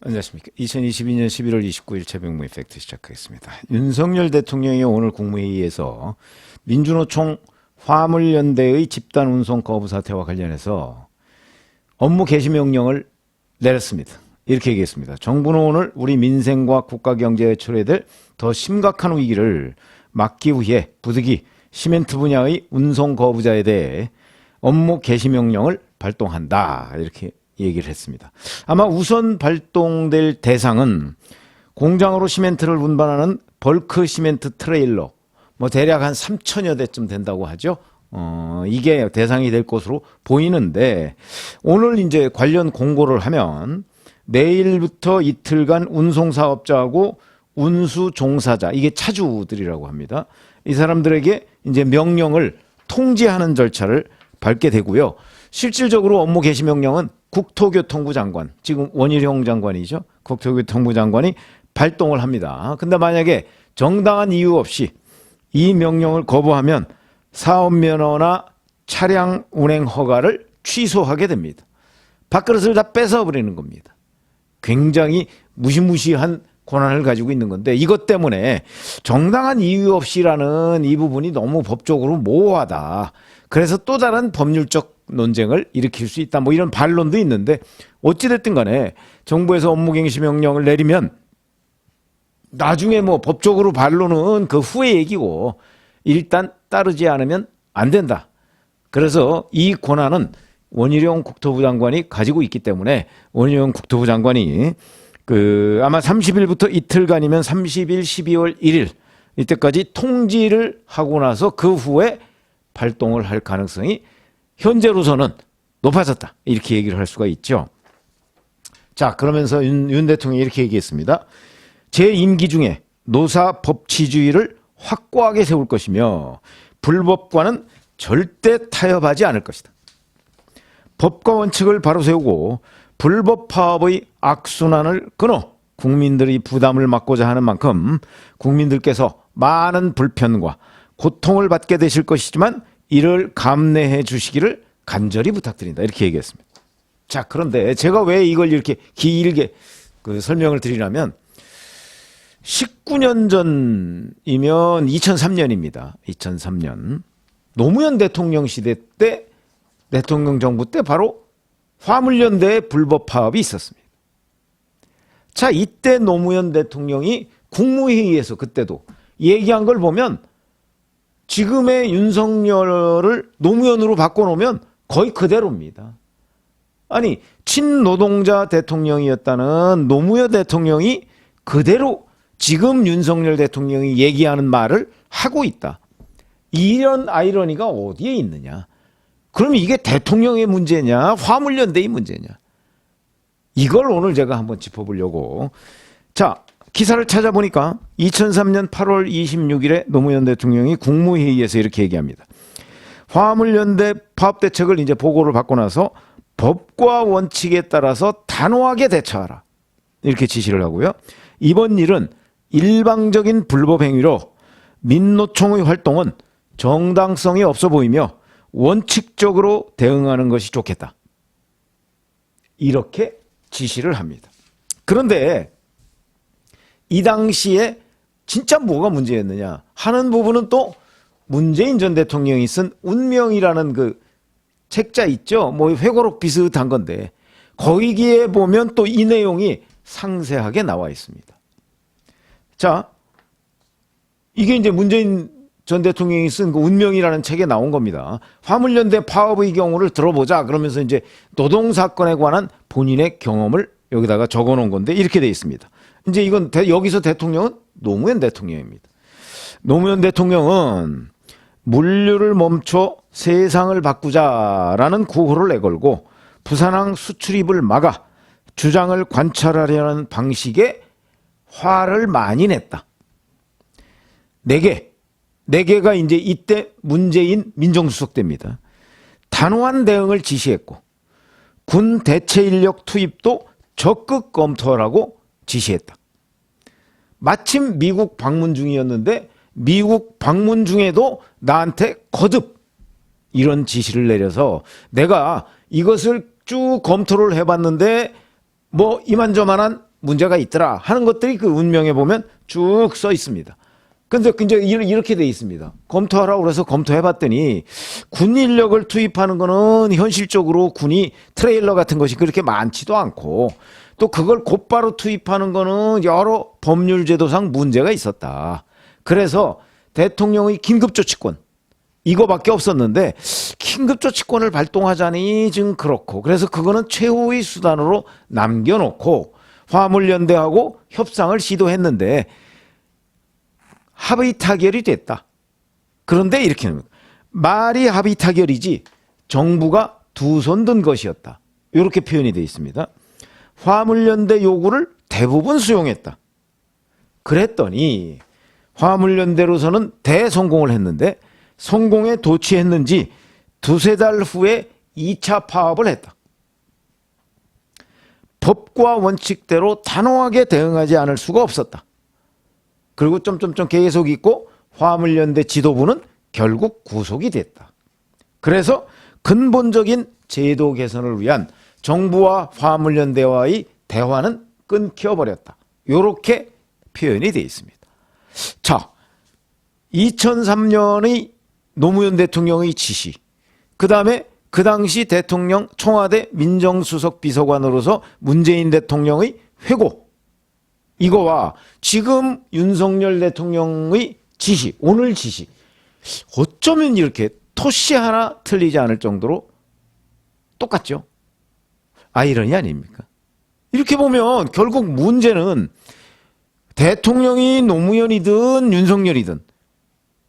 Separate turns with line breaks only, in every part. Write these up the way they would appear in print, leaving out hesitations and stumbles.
안녕하십니까. 2022년 11월 29일 최병무의 팩트 시작하겠습니다. 윤석열 대통령이 오늘 국무회의에서 민주노총 화물연대의 집단 운송 거부 사태와 관련해서 업무 개시 명령을 내렸습니다. 이렇게 얘기했습니다. 정부는 오늘 우리 민생과 국가 경제에 초래될 더 심각한 위기를 막기 위해 부득이 시멘트 분야의 운송 거부자에 대해 업무 개시 명령을 발동한다. 이렇게 얘기를 했습니다. 아마 우선 발동될 대상은 공장으로 시멘트를 운반하는 벌크 시멘트 트레일러, 뭐 대략 한 3천여 대쯤 된다고 하죠. 이게 대상이 될 것으로 보이는데, 오늘 이제 관련 공고를 하면 내일부터 이틀간 운송사업자하고 운수 종사자, 이게 차주들이라고 합니다. 이 사람들에게 이제 명령을 통지하는 절차를 밟게 되고요. 실질적으로 업무 개시 명령은 국토교통부 장관, 지금 원희룡 장관이죠. 국토교통부 장관이 발동을 합니다. 근데 만약에 정당한 이유 없이 이 명령을 거부하면 사업면허나 차량 운행 허가를 취소하게 됩니다. 밥그릇을 다 뺏어버리는 겁니다. 굉장히 무시무시한 권한을 가지고 있는 건데, 이것 때문에 정당한 이유 없이라는 이 부분이 너무 법적으로 모호하다. 그래서 또 다른 법률적 논쟁을 일으킬 수 있다. 뭐 이런 반론도 있는데, 어찌됐든 간에 정부에서 업무갱시 명령을 내리면 나중에 뭐 법적으로 반론은 그 후의 얘기고, 일단 따르지 않으면 안 된다. 그래서 이 권한은 원희룡 국토부 장관이 가지고 있기 때문에 원희룡 국토부 장관이 아마 30일부터 이틀간이면 30일 12월 1일 이때까지 통지를 하고 나서 그 후에 발동을 할 가능성이 현재로서는 높아졌다. 이렇게 얘기를 할 수가 있죠. 자, 그러면서 윤 대통령이 이렇게 얘기했습니다. 제 임기 중에 노사 법치주의를 확고하게 세울 것이며 불법과는 절대 타협하지 않을 것이다. 법과 원칙을 바로 세우고 불법 파업의 악순환을 끊어 국민들이 부담을 막고자 하는 만큼 국민들께서 많은 불편과 고통을 받게 되실 것이지만 이를 감내해 주시기를 간절히 부탁드린다. 이렇게 얘기했습니다. 자, 그런데 제가 왜 이걸 이렇게 길게 설명을 드리냐면 19년 전이면 2003년입니다. 2003년. 노무현 대통령 시대 때, 대통령 정부 때 바로 화물연대의 불법 파업이 있었습니다. 자, 이때 노무현 대통령이 국무회의에서 그때도 얘기한 걸 보면 지금의 윤석열을 노무현으로 바꿔놓으면 거의 그대로입니다. 아니, 친노동자 대통령이었다는 노무현 대통령이 그대로 지금 윤석열 대통령이 얘기하는 말을 하고 있다. 이런 아이러니가 어디에 있느냐? 그럼 이게 대통령의 문제냐? 화물연대의 문제냐? 이걸 오늘 제가 한번 짚어보려고. 자, 기사를 찾아보니까 2003년 8월 26일에 노무현 대통령이 국무회의에서 이렇게 얘기합니다. 화물연대 파업 대책을 이제 보고를 받고 나서 법과 원칙에 따라서 단호하게 대처하라. 이렇게 지시를 하고요. 이번 일은 일방적인 불법 행위로 민노총의 활동은 정당성이 없어 보이며 원칙적으로 대응하는 것이 좋겠다. 이렇게 지시를 합니다. 그런데 이 당시에 진짜 뭐가 문제였느냐 하는 부분은 또 문재인 전 대통령이 쓴 운명이라는 그 책자 있죠. 뭐 회고록 비슷한 건데 거기에 보면 또 이 내용이 상세하게 나와 있습니다. 자, 이게 이제 문재인 전 대통령이 쓴 그 운명이라는 책에 나온 겁니다. 화물연대 파업의 경우를 들어보자. 그러면서 이제 노동사건에 관한 본인의 경험을 여기다가 적어 놓은 건데 이렇게 돼 있습니다. 이제 이건 여기서 대통령은 노무현 대통령입니다. 노무현 대통령은 물류를 멈춰 세상을 바꾸자라는 구호를 내걸고 부산항 수출입을 막아 주장을 관철하려는 방식의 화를 많이 냈다. 네 개가 이제 이때 문재인 민정수석 때입니다. 단호한 대응을 지시했고 군 대체 인력 투입도 적극 검토하라고 지시했다. 마침 미국 방문 중이었는데 미국 방문 중에도 나한테 거듭 이런 지시를 내려서 내가 이것을 쭉 검토를 해봤는데 뭐 이만저만한 문제가 있더라 하는 것들이 그 운명에 보면 쭉 써 있습니다. 근데 이제 이렇게 돼 있습니다. 검토하라고 그래서 검토해 봤더니 군 인력을 투입하는 거는 현실적으로 군이 트레일러 같은 것이 그렇게 많지도 않고 또 그걸 곧바로 투입하는 거는 여러 법률 제도상 문제가 있었다. 그래서 대통령의 긴급조치권 이거밖에 없었는데 긴급조치권을 발동하자니 좀 그렇고 그래서 그거는 최후의 수단으로 남겨놓고 화물연대하고 협상을 시도했는데 합의 타결이 됐다. 그런데 이렇게 하는 거예요. 말이 합의 타결이지 정부가 두 손 든 것이었다. 이렇게 표현이 되어 있습니다. 화물연대 요구를 대부분 수용했다. 그랬더니 화물연대로서는 대성공을 했는데 성공에 도취했는지 두세 달 후에 2차 파업을 했다. 법과 원칙대로 단호하게 대응하지 않을 수가 없었다. 그리고 점점점 계속 있고 화물연대 지도부는 결국 구속이 됐다. 그래서 근본적인 제도 개선을 위한 정부와 화물연대와의 대화는 끊겨버렸다. 이렇게 표현이 되어 있습니다. 자, 2003년의 노무현 대통령의 지시, 그 다음에 그 당시 대통령 청와대 민정수석 비서관으로서 문재인 대통령의 회고, 이거와 지금 윤석열 대통령의 지시, 오늘 지시, 어쩌면 이렇게 토시 하나 틀리지 않을 정도로 똑같죠. 아이러니 아닙니까? 이렇게 보면 결국 문제는 대통령이 노무현이든 윤석열이든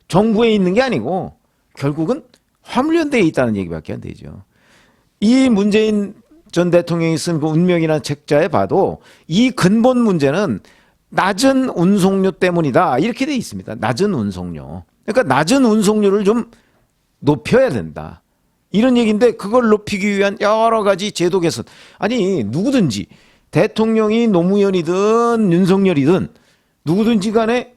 정부에 있는 게 아니고 결국은 화물연대에 있다는 얘기밖에 안 되죠. 이 문재인 전 대통령이 쓴 그 운명이라는 책자에 봐도 이 근본 문제는 낮은 운송료 때문이다. 이렇게 돼 있습니다. 낮은 운송료. 그러니까 낮은 운송료를 좀 높여야 된다. 이런 얘기인데 그걸 높이기 위한 여러 가지 제도 개선. 아니 누구든지 대통령이 노무현이든 윤석열이든 누구든지 간에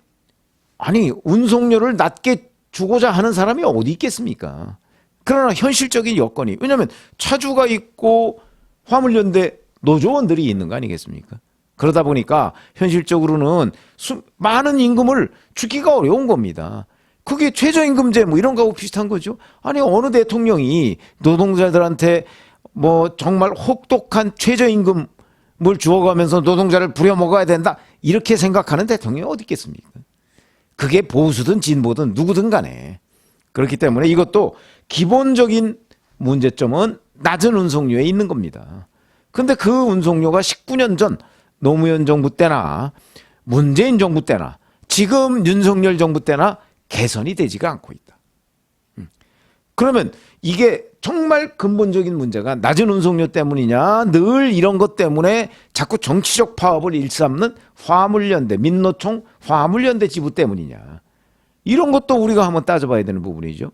아니 운송료를 낮게 주고자 하는 사람이 어디 있겠습니까? 그러나 현실적인 여건이 왜냐하면 차주가 있고 화물연대 노조원들이 있는 거 아니겠습니까? 그러다 보니까 현실적으로는 많은 임금을 주기가 어려운 겁니다. 그게 최저임금제 뭐 이런 거하고 비슷한 거죠. 아니 어느 대통령이 노동자들한테 뭐 정말 혹독한 최저임금을 주어가면서 노동자를 부려먹어야 된다 이렇게 생각하는 대통령이 어디 있겠습니까? 그게 보수든 진보든 누구든 간에. 그렇기 때문에 이것도 기본적인 문제점은 낮은 운송료에 있는 겁니다. 근데 그 운송료가 19년 전 노무현 정부 때나 문재인 정부 때나 지금 윤석열 정부 때나 개선이 되지가 않고 있다. 그러면 이게 정말 근본적인 문제가 낮은 운송료 때문이냐 늘 이런 것 때문에 자꾸 정치적 파업을 일삼는 화물연대 민노총 화물연대 지부 때문이냐 이런 것도 우리가 한번 따져봐야 되는 부분이죠.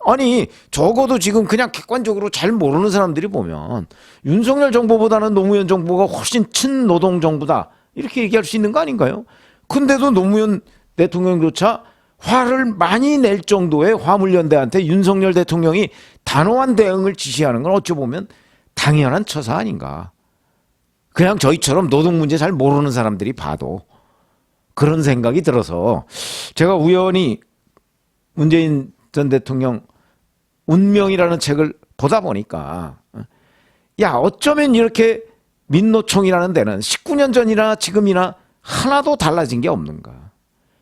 아니 적어도 지금 그냥 객관적으로 잘 모르는 사람들이 보면 윤석열 정부보다는 노무현 정부가 훨씬 친노동 정부다 이렇게 얘기할 수 있는 거 아닌가요? 근데도 노무현 대통령조차 화를 많이 낼 정도의 화물연대한테 윤석열 대통령이 단호한 대응을 지시하는 건 어찌 보면 당연한 처사 아닌가. 그냥 저희처럼 노동 문제 잘 모르는 사람들이 봐도 그런 생각이 들어서 제가 우연히 문재인 전 대통령 운명이라는 책을 보다 보니까 야 어쩌면 이렇게 민노총이라는 데는 19년 전이나 지금이나 하나도 달라진 게 없는가.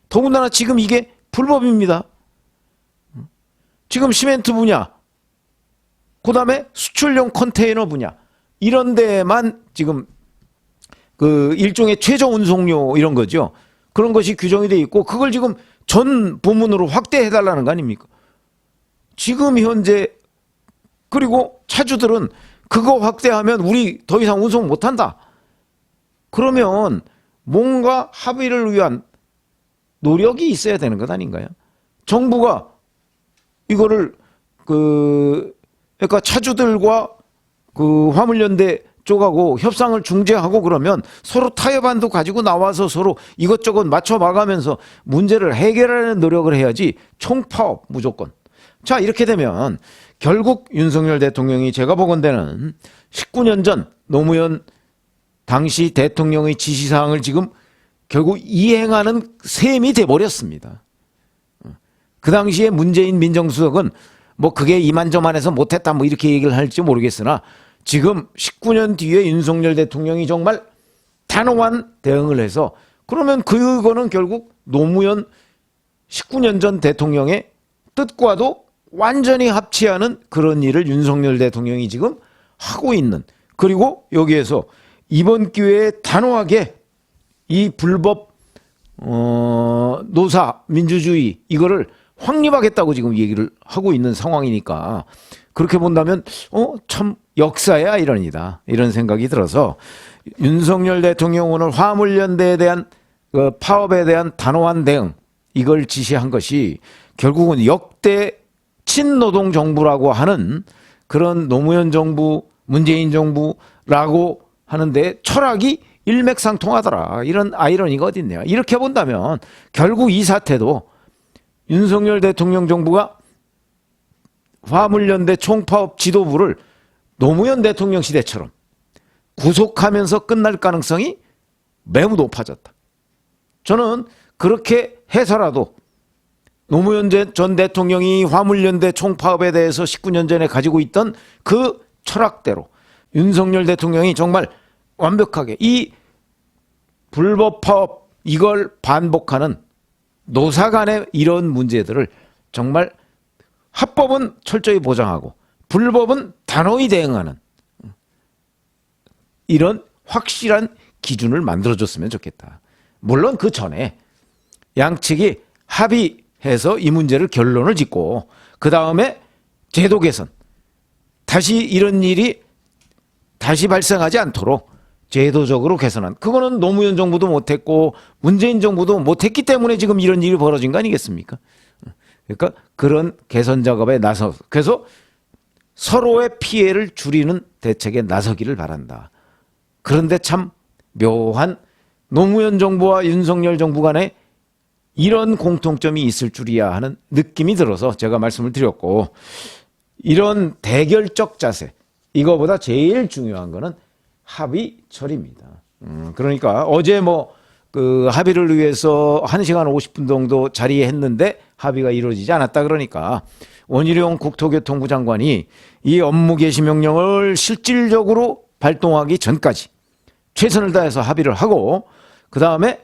더군다나 지금 이게 불법입니다. 지금 시멘트 분야, 그 다음에 수출용 컨테이너 분야 이런 데만 지금 그 일종의 최저 운송료 이런 거죠. 그런 것이 규정이 돼 있고 그걸 지금 전 부문으로 확대해달라는 거 아닙니까? 지금 현재 그리고 차주들은 그거 확대하면 우리 더 이상 운송 못한다. 그러면 뭔가 합의를 위한 노력이 있어야 되는 것 아닌가요? 정부가 이거를 그러니까 차주들과 그 화물연대 쪽하고 협상을 중재하고 그러면 서로 타협안도 가지고 나와서 서로 이것저것 맞춰 봐가면서 문제를 해결하는 노력을 해야지 총파업 무조건. 자 이렇게 되면 결국 윤석열 대통령이 제가 보건대는 19년 전 노무현 당시 대통령의 지시사항을 지금 결국 이행하는 셈이 돼버렸습니다. 그 당시에 문재인 민정수석은 뭐 그게 이만저만해서 못했다 뭐 이렇게 얘기를 할지 모르겠으나 지금 19년 뒤에 윤석열 대통령이 정말 단호한 대응을 해서 그러면 그거는 결국 노무현 19년 전 대통령의 뜻과도 완전히 합치하는 그런 일을 윤석열 대통령이 지금 하고 있는, 그리고 여기에서 이번 기회에 단호하게 이 불법 노사 민주주의 이거를 확립하겠다고 지금 얘기를 하고 있는 상황이니까 그렇게 본다면 참 역사의 아이러니다 이런 생각이 들어서 윤석열 대통령 오늘 화물연대에 대한 파업에 대한 단호한 대응 이걸 지시한 것이 결국은 역대 친노동 정부라고 하는 그런 노무현 정부, 문재인 정부라고 하는데 철학이 일맥상통하더라. 이런 아이러니가 어디 있네요. 이렇게 본다면 결국 이 사태도 윤석열 대통령 정부가 화물연대 총파업 지도부를 노무현 대통령 시대처럼 구속하면서 끝날 가능성이 매우 높아졌다. 저는 그렇게 해서라도 노무현 전 대통령이 화물연대 총파업에 대해서 19년 전에 가지고 있던 그 철학대로 윤석열 대통령이 정말 완벽하게 이 불법 파업 이걸 반복하는 노사 간의 이런 문제들을 정말 합법은 철저히 보장하고 불법은 단호히 대응하는 이런 확실한 기준을 만들어줬으면 좋겠다. 물론 그 전에 양측이 합의해서 이 문제를 결론을 짓고 그 다음에 제도 개선, 다시 이런 일이 다시 발생하지 않도록 제도적으로 개선한, 그거는 노무현 정부도 못했고 문재인 정부도 못했기 때문에 지금 이런 일이 벌어진 거 아니겠습니까? 그러니까 그런 개선 작업에 나서 그래서 서로의 피해를 줄이는 대책에 나서기를 바란다. 그런데 참 묘한 노무현 정부와 윤석열 정부 간에 이런 공통점이 있을 줄이야 하는 느낌이 들어서 제가 말씀을 드렸고, 이런 대결적 자세, 이거보다 제일 중요한 거는 합의 처리입니다. 그러니까 어제 그 합의를 위해서 1시간 50분 정도 자리했는데 합의가 이루어지지 않았다. 그러니까 원희룡 국토교통부 장관이 이 업무 개시 명령을 실질적으로 발동하기 전까지 최선을 다해서 합의를 하고 그 다음에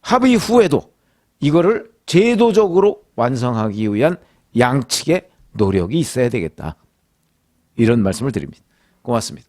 합의 후에도 이거를 제도적으로 완성하기 위한 양측의 노력이 있어야 되겠다. 이런 말씀을 드립니다. 고맙습니다.